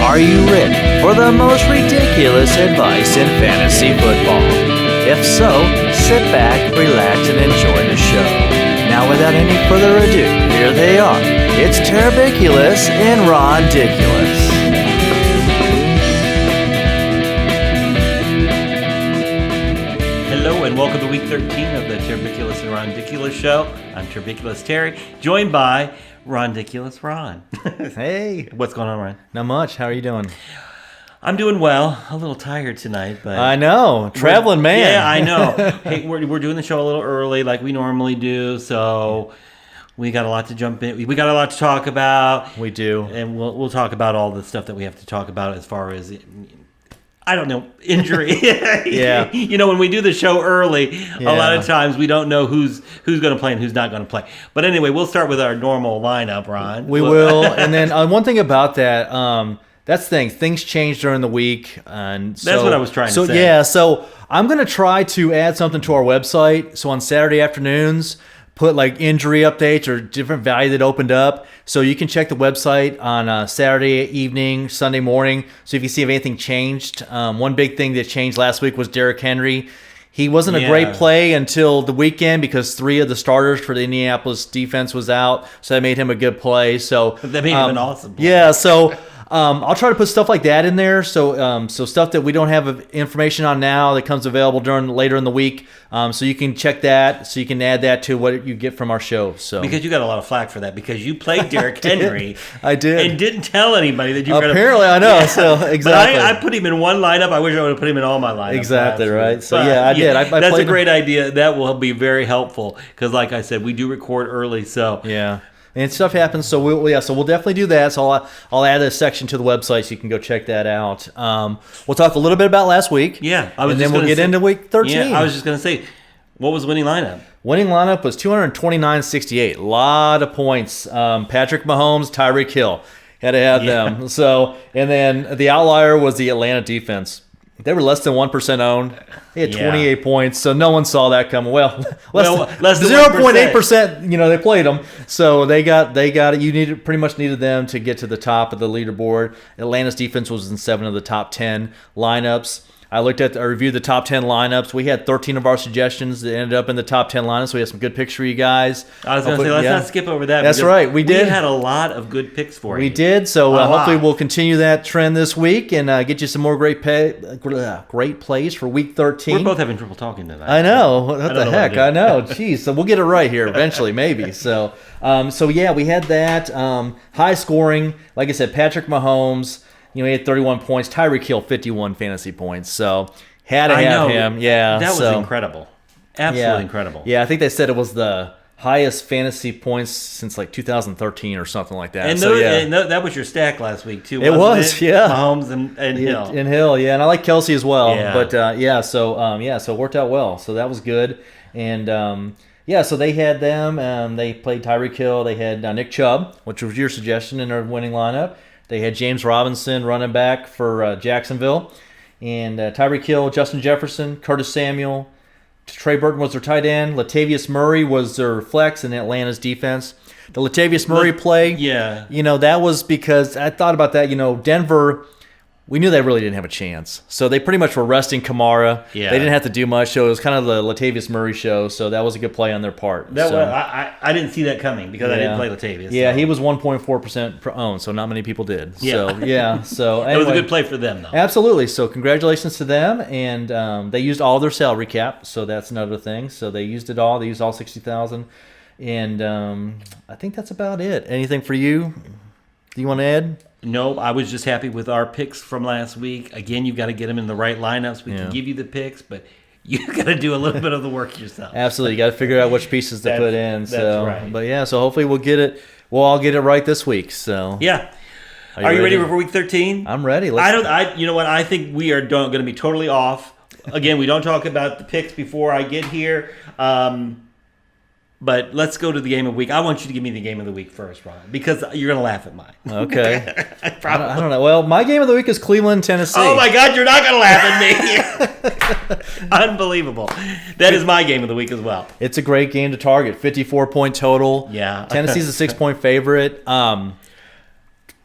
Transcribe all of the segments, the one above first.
Are you ready for the most ridiculous advice in fantasy football? If so, sit back, relax, and enjoy the show. Now, without any further ado, here they are. It's Terrbiculus and Rondiculus. Hello and welcome to week 13 of the Terrbiculus and Rondiculus show. I'm Terrbiculus Terry, joined by Rondiculus Ron. Hey. What's going on, Ron? Not much. How are you doing? I'm doing well. A little tired tonight, but I know. Traveling man. Yeah, I know. Hey, we're doing the show a little early like we normally do, so we got a lot to jump in. We got a lot to talk about. We do. And we'll talk about all the stuff that we have to talk about as far as I don't know, injury. Yeah. You know, when we do the show early, a lot of times we don't know who's going to play and who's not going to play. But anyway, we'll start with our normal lineup, Ron. We will. And then one thing about that, that's the thing. Things change during the week. And so, that's what I was trying to say. Yeah, so I'm going to try to add something to our website. So on Saturday afternoons, put like injury updates or different value that opened up. So you can check the website on Saturday evening, Sunday morning. So if you see if anything changed. One big thing that changed last week was Derrick Henry. He wasn't a great play until the weekend because 3 of the starters for the Indianapolis defense was out. So that made him a good play. So that made him an awesome play. Yeah, so I'll try to put stuff like that in there. So stuff that we don't have information on now that comes available later in the week. So you can check that. So you can add that to what you get from our show. So because you got a lot of flack for that because you played Derrick Henry. I did. And didn't tell anybody that you were Apparently, I know. Yeah. So exactly. But I put him in one lineup. I wish I would have put him in all my lineups. Exactly right. So I did. That's a great idea. That will be very helpful because, like I said, we do record early. So yeah. And stuff happens, so we'll definitely do that. So I'll add a section to the website so you can go check that out. We'll talk a little bit about last week. Yeah, and then we'll get into week 13. Yeah, I was just gonna say, what was winning lineup? Winning lineup was 229-68. A lot of points. Patrick Mahomes, Tyreek Hill, had to have them. So and then the outlier was the Atlanta defense. They were less than 1% owned. They had 28 points, so no one saw that coming. Well, less than 0.8%. You know, they played them, so they got it. You pretty much needed them to get to the top of the leaderboard. Atlanta's defense was in 7 of the top 10 lineups. I reviewed the top 10 lineups. We had 13 of our suggestions that ended up in the top 10 lineups. We had some good picks for you guys. I was going to say, let's not skip over that. That's right. We did. We had a lot of good picks for you. We did. So hopefully we'll continue that trend this week and get you some more great plays for week 13. We're both having trouble talking tonight. I know. What the heck? I know. Jeez. So we'll get it right here eventually, maybe. So yeah, we had that. High scoring. Like I said, Patrick Mahomes. You know, he had 31 points. Tyreek Hill, 51 fantasy points. So, had to have him. Yeah. That was incredible. Absolutely incredible. Yeah, I think they said it was the highest fantasy points since like 2013 or something like that. And, and that was your stack last week, too, wasn't it? Was, yeah. Mahomes and Hill. And Hill, yeah. And I like Kelsey as well. Yeah. But, so it worked out well. So, that was good. And, so they had them. They played Tyreek Hill. They had Nick Chubb, which was your suggestion in their winning lineup. They had James Robinson running back for Jacksonville. And Tyreek Hill, Justin Jefferson, Curtis Samuel. Trey Burton was their tight end. Latavius Murray was their flex in Atlanta's defense. The Latavius Murray play, that was because I thought about that. Denver, we knew they really didn't have a chance. So they pretty much were resting Kamara. Yeah. They didn't have to do much. So it was kind of the Latavius Murray show. So that was a good play on their part. I didn't see that coming because I didn't play Latavius. Yeah, he was 1.4% owned, so not many people did. Yeah. So anyway, it was a good play for them, though. Absolutely. So congratulations to them. And they used all their salary cap. So that's another thing. So they used it all. They used all $60,000. And I think that's about it. Anything for you? Do you want to add? No, I was just happy with our picks from last week. Again, you've got to get them in the right lineups. We can give you the picks, but you've got to do a little bit of the work yourself. Absolutely. You got to figure out which pieces to put in. That's right. But so hopefully we'll get it. We'll all get it right this week. So yeah. Are you ready for week 13? I'm ready. You know what? I think we are going to be totally off. Again, we don't talk about the picks before I get here. But let's go to the game of the week. I want you to give me the game of the week first, Ron, because you're going to laugh at mine. Okay. I don't know. Well, my game of the week is Cleveland, Tennessee. Oh, my God, you're not going to laugh at me. Unbelievable. That is my game of the week as well. It's a great game to target. 54-point total. Yeah. Tennessee's a 6-point favorite.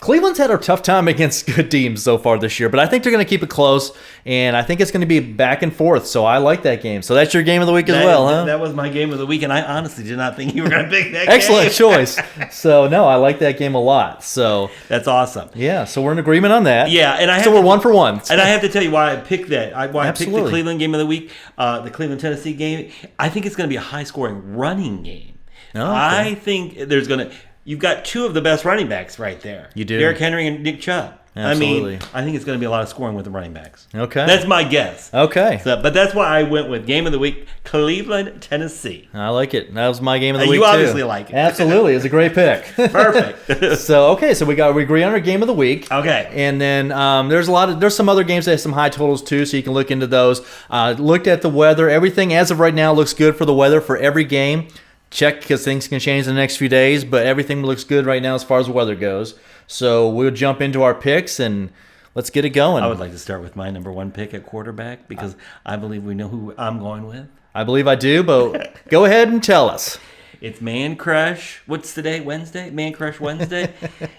Cleveland's had a tough time against good teams so far this year, but I think they're going to keep it close, and I think it's going to be back and forth, so I like that game. So that's your game of the week as well, huh? That was my game of the week, and I honestly did not think you were going to pick that Excellent game. choice. So, no, I like that game a lot. So That's awesome. yeah, so we're in agreement on that. Yeah, and so we're 1 for 1. And I have to tell you why I picked that. Why I picked Absolutely. the Cleveland game of the week, the Cleveland-Tennessee game. I think it's going to be a high-scoring running game. Oh, okay. I think there's going to... You've got two of the best running backs right there. You do. Derrick Henry and Nick Chubb. Absolutely. I mean, I think it's going to be a lot of scoring with the running backs. Okay. That's my guess. Okay. So, but that's why I went with game of the week, Cleveland, Tennessee. I like it. That was my game of the week, You too. obviously like it. Absolutely. It's a great pick. Perfect. So we agree on our game of the week. Okay. And then there's some other games that have some high totals too, so you can look into those. Looked at the weather. Everything as of right now looks good for the weather for every game. Check because things can change in the next few days, but everything looks good right now as far as the weather goes. So we'll jump into our picks and let's get it going. I would like to start with my number one pick at quarterback because I believe we know who I'm going with. I believe I do, but go ahead and tell us. It's Man Crush. What's the date? Wednesday? Man Crush Wednesday?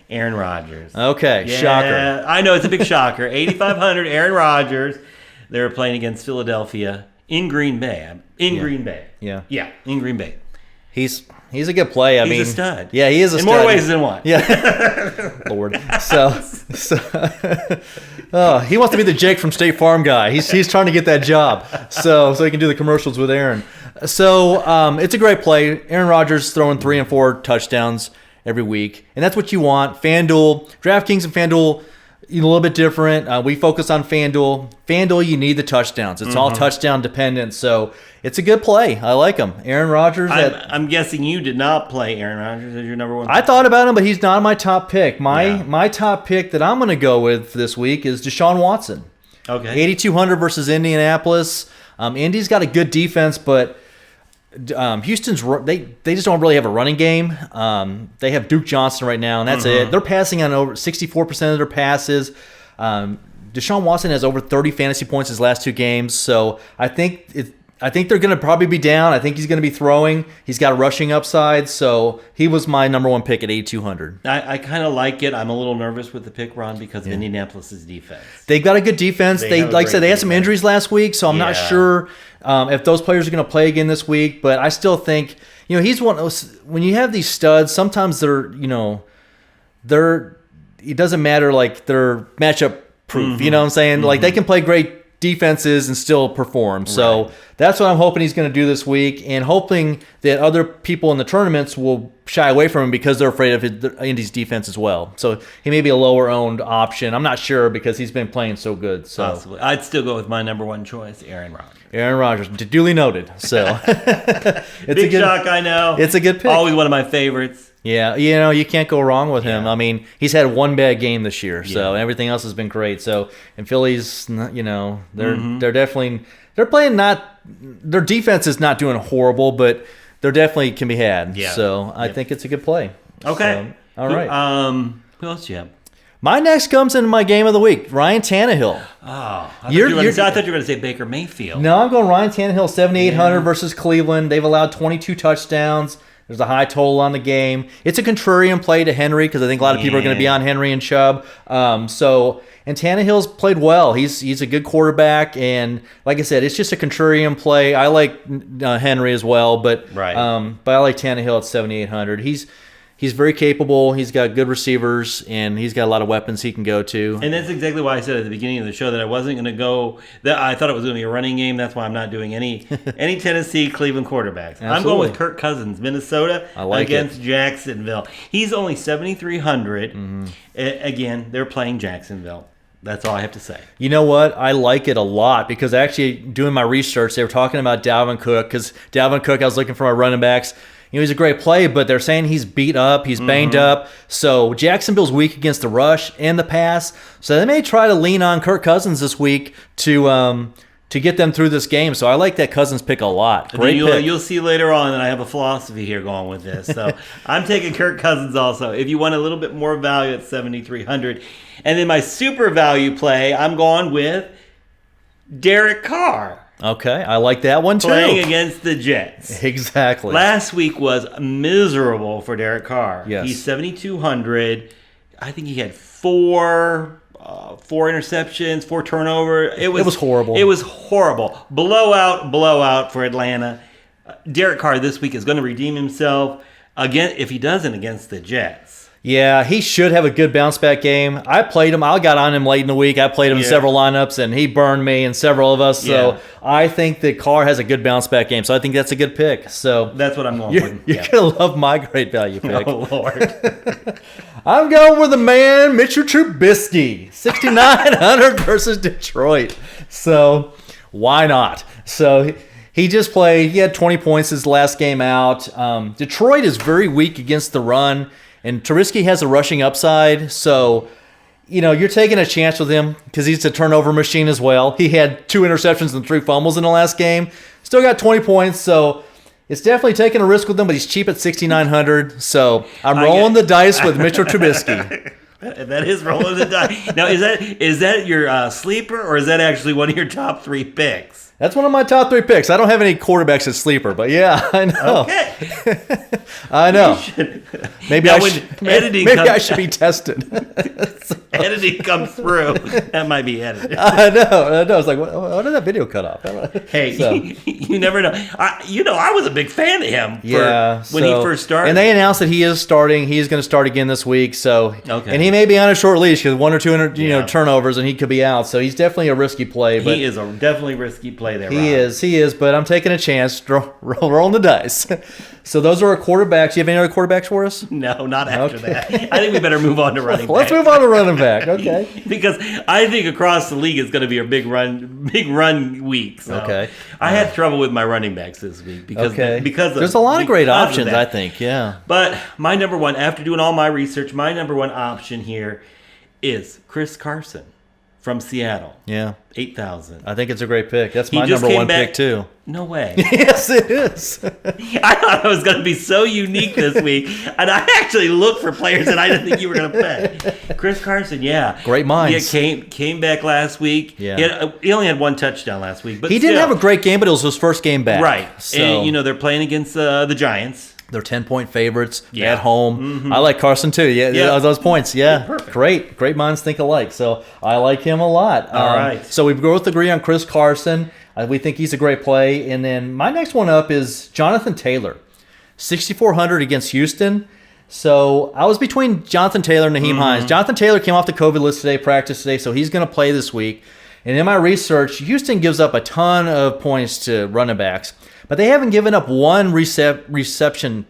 Aaron Rodgers. Okay, Yeah, shocker. I know, it's a big shocker. 8,500, Aaron Rodgers. They were playing against Philadelphia in Green Bay. Green Bay. Yeah. Yeah, in Green Bay. He's a good play. I mean, He's a stud. Yeah, he is a in stud. more ways than one. Yeah. Lord. So he wants to be the Jake from State Farm guy. He's trying to get that job. So he can do the commercials with Aaron. So it's a great play. Aaron Rodgers throwing 3 and 4 touchdowns every week. And that's what you want. FanDuel, DraftKings and FanDuel, a little bit different. We focus on FanDuel. FanDuel, you need the touchdowns. It's all touchdown dependent. So it's a good play. I like him. Aaron Rodgers. I'm guessing you did not play Aaron Rodgers as your number one. I thought about him, but he's not my top pick. My top pick that I'm going to go with this week is Deshaun Watson. Okay. 8,200 versus Indianapolis. Indy's got a good defense, but Houston's they just don't really have a running game. They have Duke Johnson right now, and that's it. They're passing on over 64% of their passes. Deshaun Watson has over 30 fantasy points his last 2 games, so I think they're going to probably be down. I think he's going to be throwing. He's got a rushing upside, so he was my number one pick at 8,200. I kind of like it. I'm a little nervous with the pick, Ron, because of Indianapolis' defense. They've got a good defense. They Like I said, they had some injuries last week, so I'm not sure if those players are going to play again this week. But I still think, he's one of those. When you have these studs, sometimes they're it doesn't matter, like they're matchup proof. You know what I'm saying? Like they can play great defenses and still perform. So that's what I'm hoping he's going to do this week, and hoping that other people in the tournaments will shy away from him because they're afraid of Indy's defense as well. So he may be a lower owned option. I'm not sure because he's been playing so good. So Possibly. I'd still go with my number one choice, Aaron Rodgers. Aaron Rodgers, duly noted. So it's Big shock, I know. It's a good pick. Always one of my favorites. Yeah, you can't go wrong with him. I mean, he's had one bad game this year, so everything else has been great. So, and Phillies, they're definitely playing not, their defense is not doing horrible, but they're definitely can be had. Yeah. So I think it's a good play. Okay. So, all right. Who else do you have? My next comes in my game of the week, Ryan Tannehill. Oh, I thought you were going to say Baker Mayfield. No, I'm going Ryan Tannehill, 7,800 versus Cleveland. They've allowed 22 touchdowns. There's a high total on the game. It's a contrarian play to Henry because I think a lot of people are going to be on Henry and Chubb. And Tannehill's played well. He's a good quarterback, and like I said, it's just a contrarian play. I like Henry as well, but I like Tannehill at 7,800. He's very capable. He's got good receivers, and he's got a lot of weapons he can go to. And that's exactly why I said at the beginning of the show that I wasn't going to go. That I thought it was going to be a running game. That's why I'm not doing any Tennessee Cleveland quarterbacks. Absolutely. I'm going with Kirk Cousins, Minnesota against Jacksonville. He's only 7,300. Again, they're playing Jacksonville. That's all I have to say. You know what? I like it a lot because actually doing my research, they were talking about Dalvin Cook because Dalvin Cook, I was looking for my running backs. He's a great play, but they're saying he's beat up, he's banged up. So Jacksonville's weak against the rush and the pass. So they may try to lean on Kirk Cousins this week to get them through this game. So I like that Cousins pick a lot. Great pick. You'll see later on that I have a philosophy here going with this. So I'm taking Kirk Cousins also. If you want a little bit more value at 7,300. And then my super value play, I'm going with Derek Carr. Okay, I like that one too. Playing against the Jets. Exactly. Last week was miserable for Derek Carr. Yes. He's 7,200. I think he had four interceptions, 4 turnovers. It was horrible. It was horrible. Blowout for Atlanta. Derek Carr this week is going to redeem himself again if he doesn't against the Jets. Yeah, he should have a good bounce back game. I played him. I got on him late in the week. I played him in several lineups, and he burned me and several of us. So I think that Carr has a good bounce back game. So I think that's a good pick. So that's what I'm going with. You're gonna love my great value pick. Oh Lord. I'm going with the man, Mitchell Trubisky, 6,900 versus Detroit. So why not? So he just played. He had 20 points his last game out. Detroit is very weak against the run. And Trubisky has a rushing upside, so you're taking a chance with him because he's a turnover machine as well. He had 2 interceptions and 3 fumbles in the last game. Still got 20 points, so it's definitely taking a risk with him, but he's cheap at 6,900. So I'm rolling the dice with Mitchell Trubisky. That is rolling the dice. Now, is that your sleeper, or is that actually one of your top 3 picks? That's one of my top 3 picks. I don't have any quarterbacks as sleeper, but yeah, I know. Okay. I know. Maybe I should be tested. Editing comes through. That might be edited. I know. It's like, what did that video cut off? Hey, you never know. I was a big fan of him when he first started. And they announced that he is starting. He's going to start again this week. So, okay. And he may be on a short leash because 1 or 2 turnovers, and he could be out. So he's definitely a risky play. But he is a definitely risky play there. He is. But I'm taking a chance, rolling the dice. So those are our quarterbacks. You have any other quarterbacks for us? No, not after that. I think we better move on to running back. Let's move on to running back. Okay. Because I think across the league it's going to be a big run week. So okay. I had trouble with my running backs this week because there's a lot of great options. I think. Yeah. But my number one, after doing all my research, my number one option here is Chris Carson from Seattle. Yeah. 8,000. I think it's a great pick. That's my number one pick too. No way. Yes, it is. I thought it was going to be so unique this week, and I actually looked for players that I didn't think you were going to pick. Chris Carson, yeah. Great minds. Yeah, came back last week. Yeah. He only had 1 touchdown last week. But he didn't have a great game, but it was his first game back. Right. So. And, they're playing against the Giants. They're 10-point favorites at home. Mm-hmm. I like Carson too. Yeah, those points. Yeah, perfect. Great minds think alike. So I like him a lot. All right. So we both agree on Chris Carson. We think he's a great play. And then my next one up is Jonathan Taylor, 6,400 against Houston. So I was between Jonathan Taylor and Naheem Hines. Jonathan Taylor came off the COVID list today, practiced today, so he's going to play this week. And in my research, Houston gives up a ton of points to running backs. But they haven't given up one receiving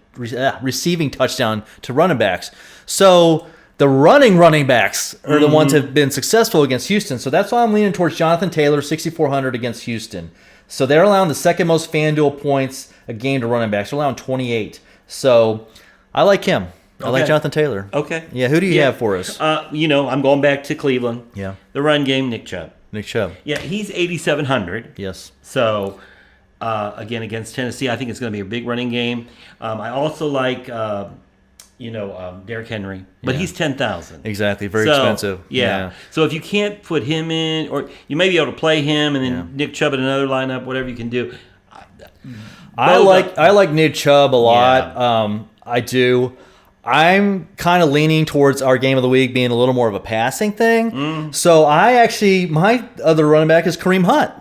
touchdown to running backs. So the running backs are the ones that have been successful against Houston. So that's why I'm leaning towards Jonathan Taylor, 6,400 against Houston. So they're allowing the second most FanDuel points a game to running backs. They're allowing 28. So I like him. I like Jonathan Taylor. Okay. Yeah, who do you have for us? I'm going back to Cleveland. Yeah. The run game, Nick Chubb. Yeah, he's 8,700. Yes. So... again, against Tennessee, I think it's going to be a big running game. I also like, Derrick Henry, but he's 10,000. Exactly, very expensive. Yeah. So if you can't put him in, or you may be able to play him and then Nick Chubb in another lineup, whatever you can do. I like Nick Chubb a lot. Yeah. I do. I'm kind of leaning towards our game of the week being a little more of a passing thing. So my other running back is Kareem Hunt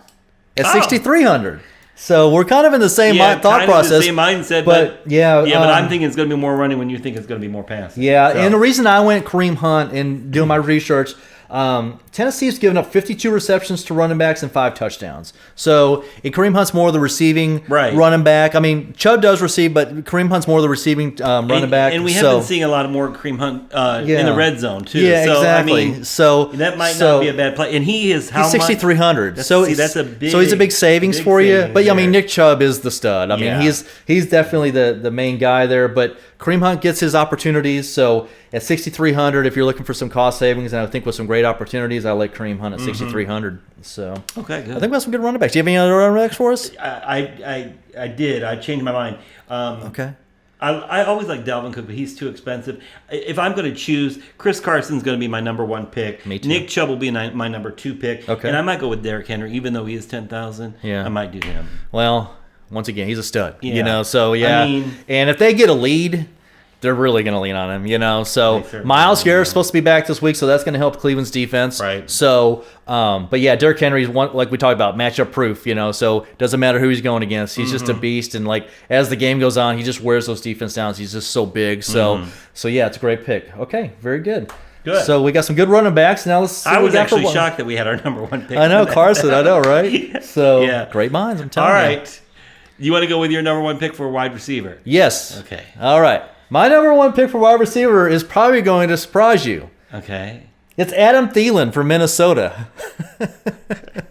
at 6,300. So we're kind of in the same thought process. The same mindset, but I'm thinking it's going to be more running when you think it's going to be more passing. Yeah, and the reason I went Kareem Hunt and doing my research, Tennessee's given up 52 receptions to running backs and 5 touchdowns. So Kareem Hunt's more of the receiving running back. I mean, Chubb does receive, but Kareem Hunt's more of the receiving running back. And we have been seeing a lot more Kareem Hunt in the red zone, too. Yeah, exactly. That might not be a bad play. And he's 6,300. So that's he's a big savings for you. But, I mean, Nick Chubb is the stud. I mean, he's definitely the main guy there. But Kareem Hunt gets his opportunities. So at 6,300, if you're looking for some cost savings, and I think with some great opportunities, I like Kareem Hunt at 6,300. So okay, good. I think we have some good running backs. Do you have any other running backs for us? I did. I changed my mind. Okay. I always like Dalvin Cook, but he's too expensive. If I'm going to choose, Chris Carson's going to be my number 1 pick. Me too. Nick Chubb will be my number 2 pick. Okay. And I might go with Derrick Henry, even though he is 10,000. Yeah. I might do him. Well, once again, he's a stud. Yeah. So, I mean, and if they get a lead, they're really going to lean on him, you know. So They certainly Miles will, Garrett's yeah. supposed to be back this week, so that's going to help Cleveland's defense. Right. So, but yeah, Derrick Henry's one, like we talked about, matchup proof, you know. So doesn't matter who he's going against. He's just a beast, and like as the game goes on, he just wears those defense downs. He's just so big. So, so yeah, it's a great pick. Okay, very good. Good. So we got some good running backs. Now let's see I what we was got for actually one. shocked that we had our number one pick. I know, for that. Carson. I know, right? So Yeah. great minds. I'm All telling you. right. You want to go with your number one pick for a wide receiver? Yes. Okay. All right. My number one pick for wide receiver is probably going to surprise you. Okay. It's Adam Thielen from Minnesota.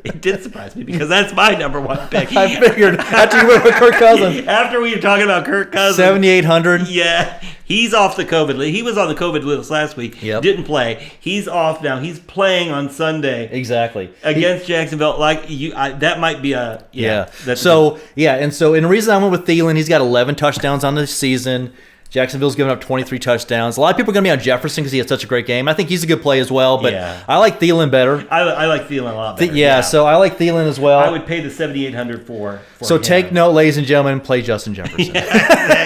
It did surprise me because that's my number one pick. I figured after you went with Kirk Cousins, After we were talking about Kirk Cousins. 7,800. Yeah, he's off the COVID list. He was on the COVID list last week. Yep. Didn't play. He's off now. He's playing on Sunday Exactly. against Jacksonville. Like that might be a Yeah. That's So and the reason I went with Thielen, he's got 11 touchdowns on the season. Jacksonville's given up 23 touchdowns. A lot of people are going to be on Jefferson because he had such a great game. I think he's a good play as well, but Yeah. I like Thielen better. I like Thielen a lot better. Yeah, so I like Thielen as well. I would pay the 7,800 for So him. take note, ladies and gentlemen, play Justin Jefferson.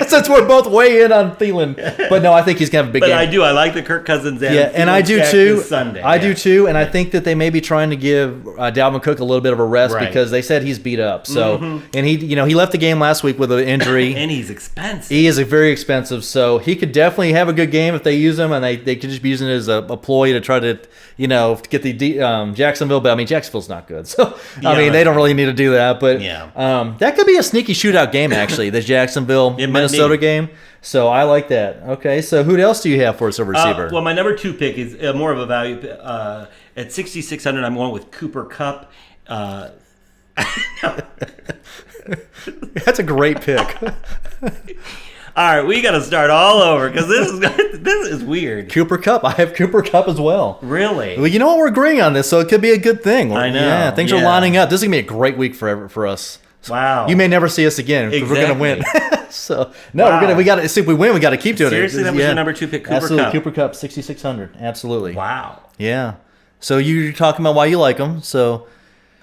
Since we're both way in on Thielen. But no, I think he's going to have a big But game. I like the Kirk Cousins. Yeah, and I do stack too. this Sunday. I do too, and I think that they may be trying to give Dalvin Cook a little bit of a rest Right. because they said he's beat up. So, and he left the game last week with an injury. And he's expensive. He is very expensive, so he could definitely have a good game if they use him, and they could just be using it as a ploy to try to, to get the Jacksonville. But I mean, Jacksonville's not good, so Yeah, I mean, they don't really need to do that. But Yeah. that could be a sneaky shootout game, actually, the Jacksonville It might Minnesota be. game. So I like that. Okay, so who else do you have for us a receiver? Well, my number two pick is more of a value. At 6,600, I'm going with Cooper Kupp. That's a great pick. All right, we got to start all over because this is weird. Cooper Kupp. I have Cooper Kupp as well. Really? Well, you know what? We're agreeing on this, so it could be a good thing. I know, Yeah, things are yeah. lining up. This is gonna be a great week for us. Wow. You may never see us again because we're gonna win. So no, Wow. we got to see if we win. We got to keep doing Seriously, it. that was your number two pick, Cooper Absolutely, Kupp? Cooper Kupp, 6,600. Absolutely. Wow. Yeah. So you're talking about why you like him. So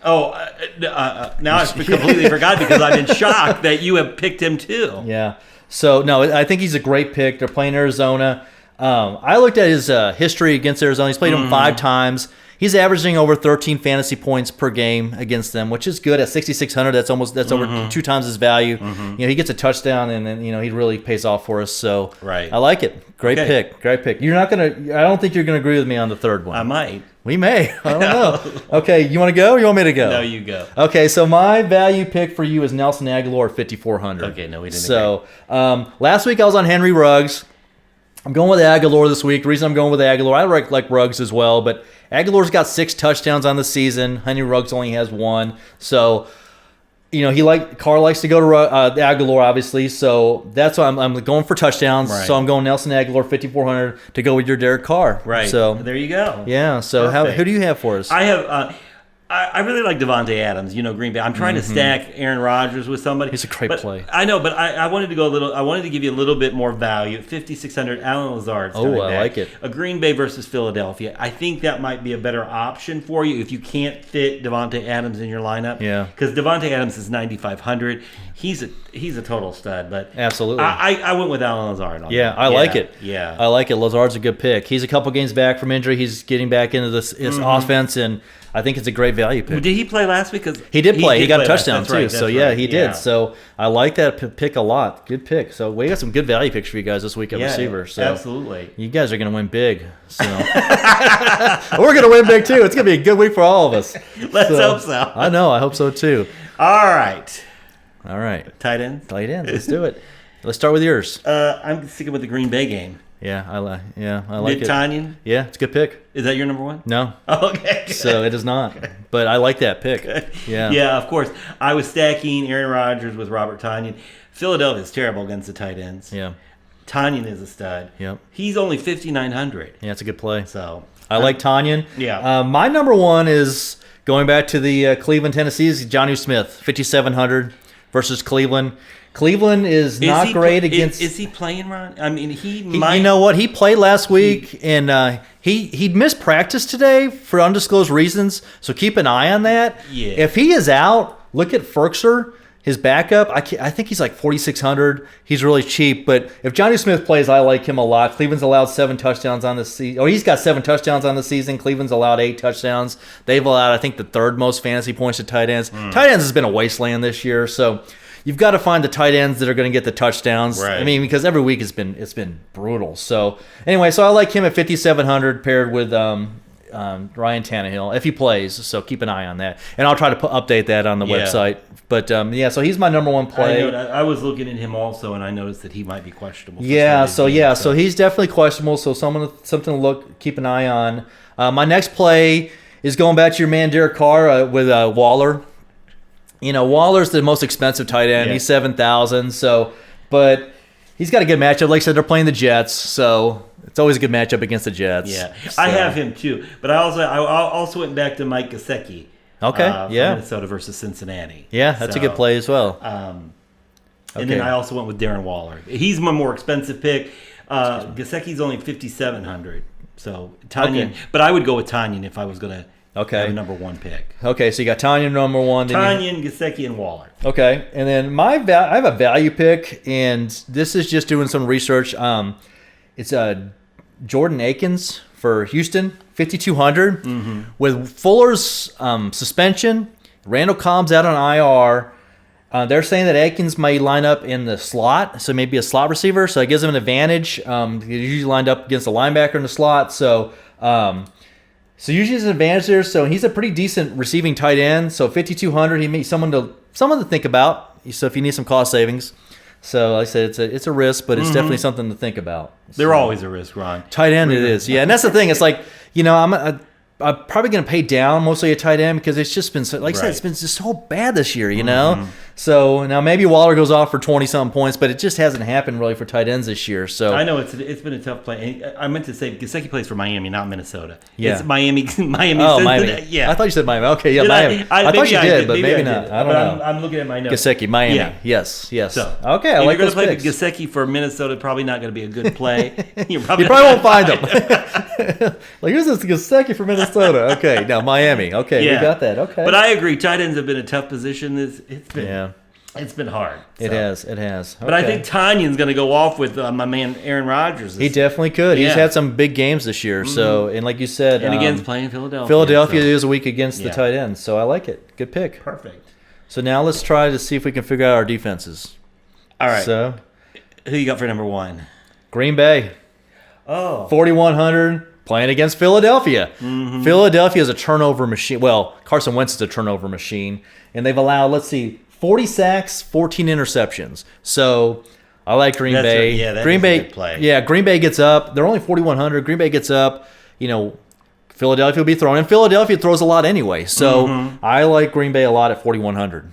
Oh, now I completely forgot because I've been shocked that you have picked him too. yeah. So no, I think he's a great pick. They're playing Arizona. I looked at his history against Arizona. He's played them 5 times. He's averaging over 13 fantasy points per game against them, which is good at 6,600. That's over 2 times his value. He gets a touchdown, and then he really pays off for us. So Right. I like it. Great Okay. pick. Great pick. You're not gonna. I don't think you're gonna agree with me on the third one. I might. We may. I don't know. Okay, you want to go? Or you want me to go? No, you go. Okay, so my value pick for you is Nelson Aguilar, 5,400. Okay, no, we didn't So last week I was on Henry Ruggs. I'm going with Aguilar this week. The reason I'm going with Aguilar, I like Ruggs as well, but Aguilar's got 6 touchdowns on the season. Henry Ruggs only has 1. So, Carr likes to go to Aguilar, obviously. So that's why I'm going for touchdowns. Right. So I'm going Nelson Aguilar, 5,400 to go with your Derek Carr. Right. So there you go. yeah. So Perfect. who do you have for us? I have. I really like Devontae Adams. Green Bay. I'm trying to stack Aaron Rodgers with somebody. He's a great but play. I know, but I wanted to go a little. I wanted to give you a little bit more value. 5,600. Alan Lazard's coming I back. like it. A Green Bay versus Philadelphia. I think that might be a better option for you if you can't fit Devontae Adams in your lineup. Yeah. Because Devontae Adams is 9,500. He's a total stud. But Absolutely. I went with Alan Lazard on Yeah, that. I like it. Yeah. I like it. Lazard's a good pick. He's a couple games back from injury. He's getting back into his offense, and I think it's a great value pick. Did he play last week? 'Cause He did play. He got a play last- touchdown, that's too. right, So, that's yeah, right. he did. So, I like that pick a lot. Good pick. So, we got some good value picks for you guys this week at receiver. So, absolutely. you guys are going to win big. So, we're going to win big, too. It's going to be a good week for all of us. Let's hope so. I know. I hope so, too. All right. All right. Tight ends. Tight ends. Let's do it. Let's start with yours. I'm sticking with the Green Bay game. Yeah, I like it. Tanyan. Yeah, it's a good pick. Is that your number one? No. Okay. So it is not. But I like that pick. Yeah. Yeah, of course. I was stacking Aaron Rodgers with Robert Tanyan. Philadelphia is terrible against the tight ends. Yeah. Tanyan is a stud. Yep. He's only 5,900. Yeah, it's a good play. So I like Tanyan. Yeah. My number one is going back to the Cleveland, Tennessee, is Jonnu Smith, 5,700 versus Cleveland. Cleveland is not great against. Is he playing, Ron? I mean, he You know what? He played last week, and he missed practice today for undisclosed reasons. So keep an eye on that. Yeah. If he is out, look at Ferkser. His backup, I think he's like 4,600. He's really cheap, but if Johnny Smith plays, I like him a lot. Cleveland's allowed 7 touchdowns on the season. Oh, he's got 7 touchdowns on the season. Cleveland's allowed 8 touchdowns. They've allowed, I think, the 3rd most fantasy points to tight ends. Tight ends has been a wasteland this year, so you've got to find the tight ends that are going to get the touchdowns. Right. I mean, because every week it's been brutal. So anyway, so I like him at 5,700 paired with Ryan Tannehill if he plays. So keep an eye on that, and I'll try to update that on the website. But so he's my number 1 play. I was looking at him also, and I noticed that he might be questionable. So he's definitely questionable. So something to keep an eye on. My next play is going back to your man Derek Carr with Waller. Waller's the most expensive tight end. He's 7,000. So, but he's got a good matchup. Like I said, they're playing the Jets, so it's always a good matchup against the Jets. Yeah, so. I have him too. But I also went back to Mike Gesicki. Okay. From Minnesota versus Cincinnati. Yeah, that's a good play as well. And then I also went with Darren Waller. He's my more expensive pick. Gesicki's only 5,700. So Tanyan, but I would go with Tanyan if I was going to have a number 1 pick. Okay, so you got Tanyan number 1. Tanyan, Gesicki, and Waller. Okay, and then I have a value pick, and this is just doing some research. It's Jordan Akins for Houston, 5,200. With Fuller's suspension, Randall Cobb's out on IR. They're saying that Akins may line up in the slot, so maybe a slot receiver. So it gives him an advantage. He's usually lined up against a linebacker in the slot. So usually it's an advantage there. So he's a pretty decent receiving tight end. So 5,200, he may someone to think about. So if you need some cost savings. So like I said, it's a risk, but it's definitely something to think about. They're always a risk, Ron. Tight end it is, yeah. And that's the thing. It's like, I'm probably going to pay down mostly a tight end because it's just been, I said, it's been just so bad this year, So now maybe Waller goes off for 20-something points, but it just hasn't happened really for tight ends this year. So I know it's been a tough play. I meant to say Gesicki plays for Miami, not Minnesota. Yeah. It's Miami. Oh, Miami. Yeah. I thought you said Miami. Okay, yeah, Miami. I thought you did, but maybe not. I don't know. I'm looking at my notes. Gesicki, Miami. Yeah. Yes. So, okay, I like those picks. If you're going to play Gesicki for Minnesota, probably not going to be a good play. You probably won't find him. Like, who's this Gesicki for Minnesota? Okay, now Miami. Okay, we got that. Okay. But I agree. Tight ends have been a tough position. It's been hard. So. It has. Okay. But I think Tanyan's going to go off with my man Aaron Rodgers. He definitely could. He's had some big games this year. So, and like you said, and again, playing Philadelphia. Philadelphia is a week against the tight ends. So I like it. Good pick. Perfect. So now let's try to see if we can figure out our defenses. All right. So, who you got for number 1? Green Bay. Oh. 4,100. Playing against Philadelphia. Philadelphia is a turnover machine. Well, Carson Wentz is a turnover machine. And they've allowed, 40 sacks, 14 interceptions. So I like Green Bay. Green Bay, a good play. Yeah, Green Bay gets up. They're only 4,100. Green Bay gets up. Philadelphia will be throwing. And Philadelphia throws a lot anyway. So I like Green Bay a lot at 4,100.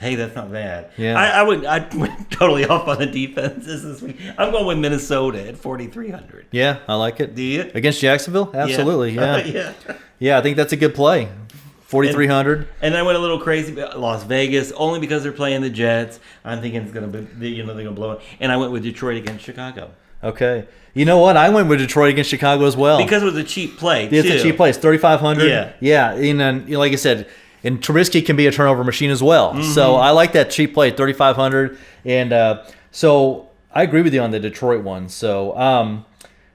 Hey, that's not bad. Yeah. I went totally off on the defenses this week. I'm going with Minnesota at 4,300. Yeah, I like it. Do you? Against Jacksonville? Absolutely, yeah. Yeah, I think that's a good play. 4,300. And I went a little crazy. Las Vegas, only because they're playing the Jets. I'm thinking it's going to be, they're going to blow it. And I went with Detroit against Chicago. Okay. You know what? I went with Detroit against Chicago as well. Because it was a cheap play, It's a cheap play. It's 3,500. Yeah. Yeah, and then, like I said, and Trubisky can be a turnover machine as well. So I like that cheap play, 3,500. And so I agree with you on the Detroit one. So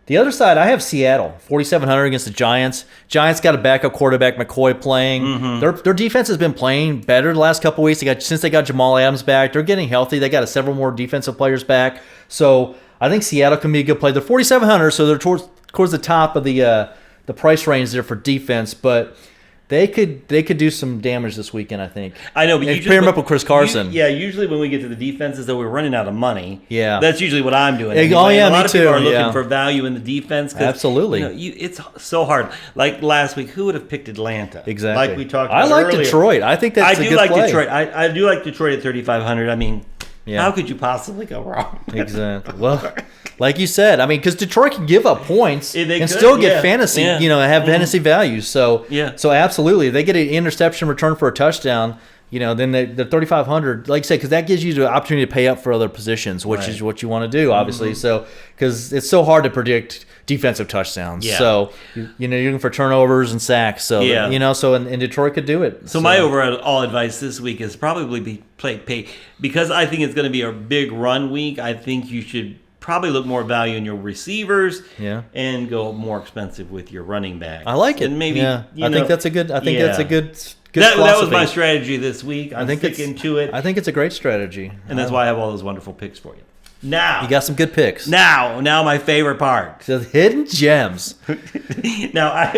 the other side, I have Seattle, 4,700 against the Giants. Giants got a backup quarterback, McCoy, playing. Their defense has been playing better the last couple of weeks. Since they got Jamal Adams back, they're getting healthy. They got several more defensive players back. So I think Seattle can be a good play. They're 4,700, so they're towards the top of the price range there for defense, but they could do some damage this weekend, I think. I know, but you pair them up with Chris Carson. Usually when we get to the defenses, though, we're running out of money. Yeah, that's usually what I'm doing. A lot of people are looking for value in the defense. Absolutely, it's so hard. Like last week, who would have picked Atlanta? Exactly. Like we talked about I like earlier. Detroit. I think that's a good play. Detroit. I do like Detroit at 3,500. I mean, how could you possibly go wrong? Exactly. Well, like you said, I mean, because Detroit can give up points and still get fantasy, have fantasy value. So, so absolutely, if they get an interception return for a touchdown, then the 3,500, like I said, because that gives you the opportunity to pay up for other positions, which is what you want to do, obviously. So, because it's so hard to predict defensive touchdowns. Yeah. So, you're looking for turnovers and sacks. So, so and Detroit could do it. So, my overall advice this week is probably pay because I think it's going to be a big run week. I think you should probably look more value in your receivers, and go more expensive with your running backs. I like it. And maybe I think that's a good. That's a good. That was my strategy this week. I'm sticking to it. I think it's a great strategy, and that's why I have all those wonderful picks for you. Now you got some good picks. Now my favorite part: the hidden gems. Now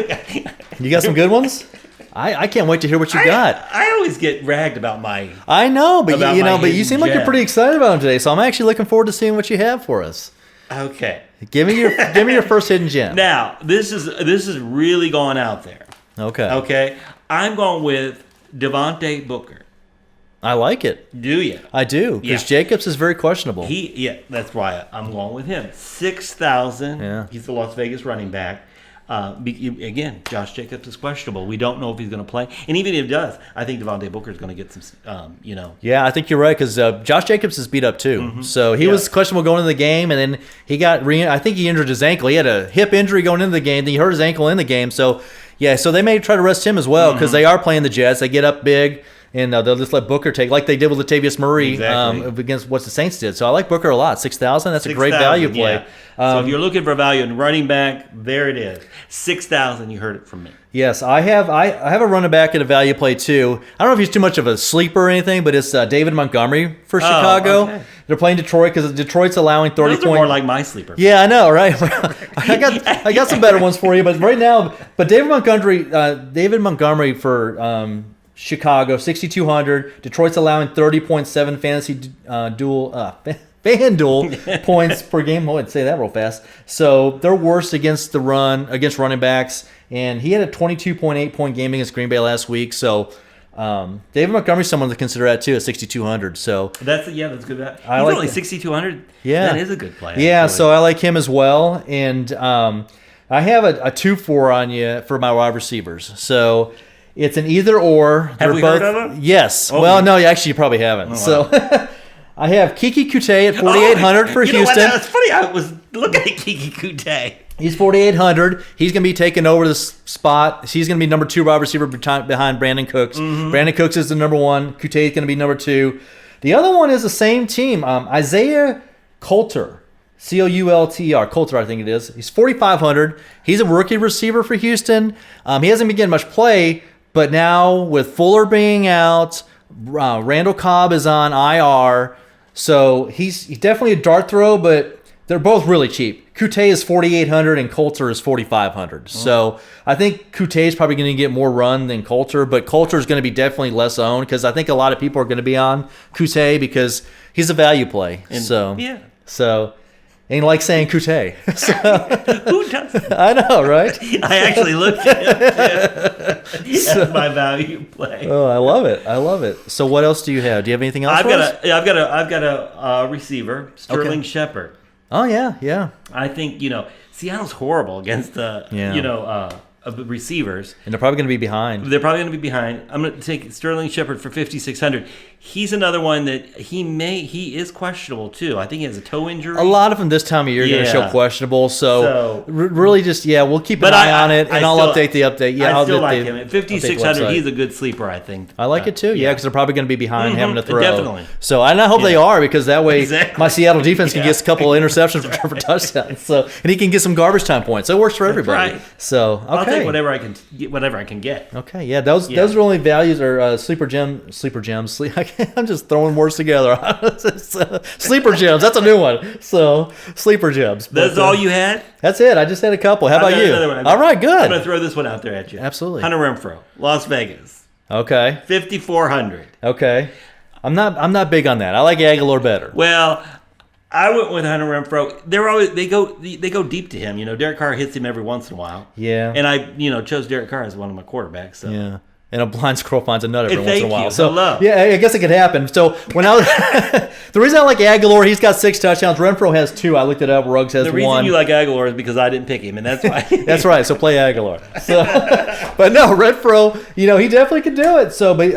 you got some good ones. I can't wait to hear what you got. I always get ragged about my. I know, but but you seem like you're pretty excited about them today. So I'm actually looking forward to seeing what you have for us. Okay, give me your first hidden gem. Now this is really going out there. Okay, I'm going with Devontae Booker. I like it. Do you? I do, because Jacobs is very questionable. That's why I'm going with him. 6,000. Yeah. He's the Las Vegas running back. Again, Josh Jacobs is questionable. We don't know if he's going to play. And even if he does, I think Devontae Booker is going to get some, Yeah, I think you're right, because Josh Jacobs is beat up too. Mm-hmm. So he was questionable going into the game, and then he got I think he injured his ankle. He had a hip injury going into the game. Then he hurt his ankle in the game. So, so they may try to rest him as well, because they are playing the Jets. They get up big. And they'll just let Booker take, like they did with Latavius Murray against what the Saints did. So I like Booker a lot. 6,000, that's a great value play. Yeah. So if you're looking for value in running back, there it is. 6,000, you heard it from me. Yes, I have a running back at a value play too. I don't know if he's too much of a sleeper or anything, but it's David Montgomery for Chicago. Okay. They're playing Detroit because Detroit's allowing 30 points. More like my sleeper. Yeah, I know, right? I got some better ones for you, but right now, David Montgomery for Chicago, 6,200. Detroit's allowing 30.7 fantasy FanDuel points per game. Oh, I'd say that real fast. So they're worst against the run, against running backs. And he had a 22.8 point game against Green Bay last week. So David Montgomery's someone to consider at too at 6,200. So that's good. He's only 6,200. Yeah, that is a good play. Yeah, actually. So I like him as well. And I have a 2-4 on you for my wide receivers. So. It's an either or. Have we heard of them? Yes. Oh, well, no, actually, you probably haven't. Oh, wow. I have Kiki Kute at 4,800 for Houston. That's funny. I was looking at Kiki Kute. He's 4,800. He's going to be taking over the spot. He's going to be number 2 wide receiver behind Brandon Cooks. Mm-hmm. Brandon Cooks is the number 1. Kute is going to be number 2. The other one is the same team. Isaiah Coulter. Coulter, Coulter, I think it is. He's 4,500. He's a rookie receiver for Houston. He hasn't been getting much play. But now with Fuller being out, Randall Cobb is on IR, so he's definitely a dart throw, but they're both really cheap. Kute is 4,800 and Coulter is 4,500. So I think Kute is probably going to get more run than Coulter, but Coulter is going to be definitely less owned because I think a lot of people are going to be on Kute because he's a value play. So. Ain't like saying Kute. So, who doesn't? I know, right? I actually looked at him too. That's my value play. Oh, I love it. So what else do you have? Do you have anything else? I've got a receiver, Sterling Shepard. Oh yeah. I think Seattle's horrible against the receivers, and they're probably going to be behind. I'm going to take Sterling Shepard for 5,600. He's another one that he is questionable too. I think he has a toe injury. A lot of them this time of year are going to show questionable. So really just we'll keep an eye on it, and I'll update the update. Yeah, I still like him at 5,600. He's a good sleeper, I think. I like it too. Yeah, because they're probably going to be behind having to throw. Definitely. So I hope they are, because that way my Seattle defense can get a couple of interceptions for touchdowns. So and he can get some garbage time points. So it works for everybody. Right. So okay. I'll take whatever I can get. Okay, yeah, those are only values or sleeper gems. I'm just throwing words together. Sleeper gems. That's a new one. So sleeper gems. That's all you had? That's it. I just had a couple. How about you? All right, good. I'm gonna throw this one out there at you. Absolutely. Hunter Renfrow, Las Vegas. Okay. 5,400. Okay. I'm not big on that. I like Aguilar better. Well, I went with Hunter Renfrow. They go deep to him. Derek Carr hits him every once in a while. Yeah. And I chose Derek Carr as one of my quarterbacks. So. Yeah. And a blind squirrel finds a nut every once in a while. So yeah, I guess it could happen. So when I was the reason I like Aguilar, he's got 6 touchdowns. Renfrow has 2. I looked it up. Ruggs has 1. The reason you like Aguilar is because I didn't pick him, and that's why. That's right. So play Aguilar. So, but no, Renfrow, he definitely could do it. So, but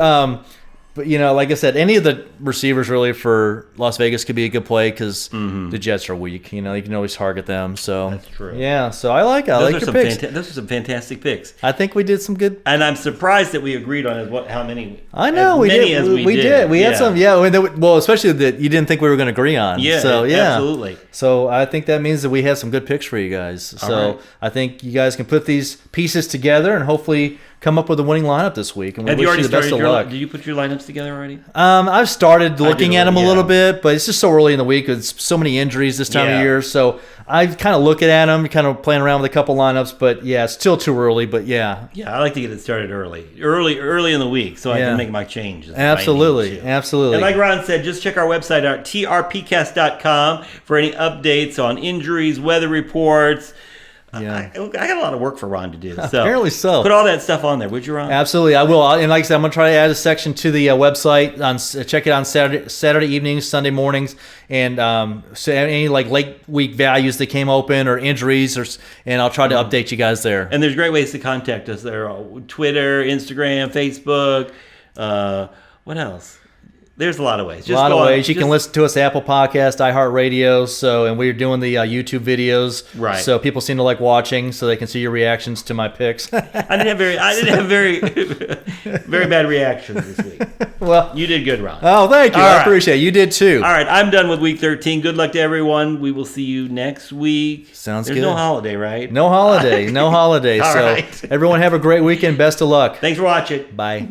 But, like I said, any of the receivers really for Las Vegas could be a good play because the Jets are weak. You can always target them. So That's true. Yeah, so I like your picks. Those are some fantastic picks. I think we did some good. And I'm surprised that we agreed on how many. I know we did. We did. We had some. Yeah. Well, especially that you didn't think we were going to agree on. Yeah. So yeah, absolutely. So I think that means that we have some good picks for you guys. So right. I think you guys can put these pieces together and hopefully come up with a winning lineup this week. And we Have you wish already you the best started of luck. Did you put your lineups together already? I've started looking at them a yeah. little bit, but it's just so early in the week. There's so many injuries this time of year. So I kind of look at them, kind of playing around with a couple lineups. But yeah, it's still too early. But yeah. Yeah, I like to get it started early in the week, so I can make my changes. Absolutely. And like Ron said, just check our website out, trpcast.com, for any updates on injuries, weather reports. Yeah. I got a lot of work for Ron to do. So Apparently so. Put all that stuff on there, would you, Ron? Absolutely, I will. And like I said, I'm going to try to add a section to the website. Check it on Saturday evenings, Sunday mornings, and so any late week values that came open or injuries, and I'll try to update you guys there. And there's great ways to contact us there: Twitter, Instagram, Facebook. What else? There's a lot of ways. A lot of ways. You can listen to us Apple Podcast, iHeartRadio. And we're doing the YouTube videos. Right. So people seem to like watching, so they can see your reactions to my picks. I didn't have very very bad reactions this week. Well, you did good, Ron. Oh, thank you. I appreciate it. You did too. All right, I'm done with week 13. Good luck to everyone. We will see you next week. Sounds There's good. no holiday, right? No holiday. No holiday. All so right. everyone have a great weekend. Best of luck. Thanks for watching. Bye.